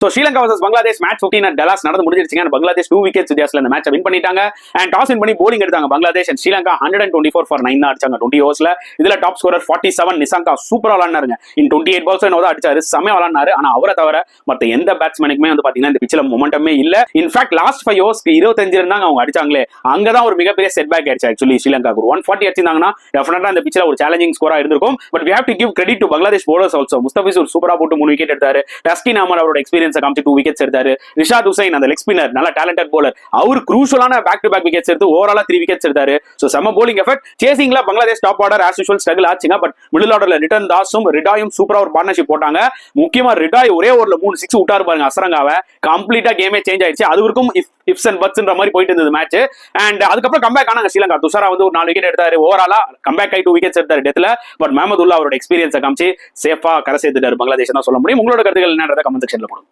So Sri Lanka versus Bangladesh match 15 at Dallas நடந்து முடிஞ்சிருச்சுங்க. Bangladesh 2 wickets வித்தியாசத்துல இந்த மேட்சை வின் பண்ணிட்டாங்க. அண்ட் டாஸ் வின் பண்ணி bowling எடுத்தாங்க பங்களாதேஷ். அண்ட் ஸ்ரீலங்கா 124 for 9 அடிச்சாங்க 20 ஓவர்ஸ்ல. இதுல டாப் ஸ்கோரர் 47 நிசாங்கா சூப்பரா விளையாடுனாருங்க. இன் 28 balls என்னவோ அடிச்சாரு, செமையா விளையாடுனாரு. ஆனா அவரை தவிர மத்த எந்த பேட்ஸ்மேனுக்குமே வந்து பாத்தீங்கன்னா இந்த பிச்சில மொமெண்டமே இல்ல. இன்ஃபேக்ட் லாஸ்ட் 5 ஓவர்ஸ்க்கு 25 இருந்தாங்க அவங்க அடிச்சாங்களே, அங்கதான் ஒரு மிகப்பெரிய செட் பேக் ஆயிடுச்சு. ஆக்சுவலி ஸ்ரீலங்காக்கு 140 அடிச்சிருந்தாங்கன்னா டெஃபினட்டா இந்த பிச்சில ஒரு சேலஞ்சிங் ஸ்கோரா இருந்திருக்கும். But we have to give credit to Bangladesh bowlers also. Mustafizur சூப்பரா போட்டு 3 விக்கெட் எடுத்தாரு. டஸ்கின் அமர் அவரோட எக்ஸ்பீரியன்ஸை காமிச்சு 2 விக்கெட்ஸ் எடுத்தாரு. ரிஷாத் ஹுசைன் அந்த லெக் ஸ்பின்னர் நல்ல டேலண்டட் bowler, அவர் குரூஷியலான பேக் டு பேக் விக்கெட்ஸ் எடுத்து ஓவராலா 3 விக்கெட்ஸ் எடுத்தாரு. சோ செம bowling எஃபெக்ட். சேசிங்ல Bangladesh top order as usual struggle ஆச்சுங்க. பட் மிடில் ஆர்டர்ல ரிட்டர்ன் தாஸும் ரிடாயும் சூப்பரா ஒரு பார்ட்னர்ஷிப் போட்டாங்க. முக்கியமா ரிடாய் ஒரே ஓவர்ல 3 6 விட்டாரு பாருங்க அசரங்காவை. கம்ப்ளீட்டா கேமே சேஞ்ச் ஆயிடுச்சு. அது வரைக்கும் இஃப்ஸ் அண்ட் பட்ஸ்ன்ற மாதிரி போயிட்டு இருந்தது மேட்ச். அண்ட் அதுக்கப்புறம் கம்பேக் ஆனாங்க ஸ்ரீலங்கா. துஷாரா வந்து ஒரு 4 விக்கெட் எடுத்தாரு. ஓவராலா கம்பேக் ஆகி 2 விக்கெட்ஸ் எடுத்தாரு டெத்ல. பட் மஹமதுல்லா அவரோட எக்ஸ்பீரியன்ஸை காமிச்சு சேஃபா கரை சேர்த்துட்டாரு பங்களாதேஷ் தான் சொல்ல முடியும். உங்களோட கருத்துக்கள் என்னன்றத கமெண்ட் செக்ஷன்ல போடுங்க.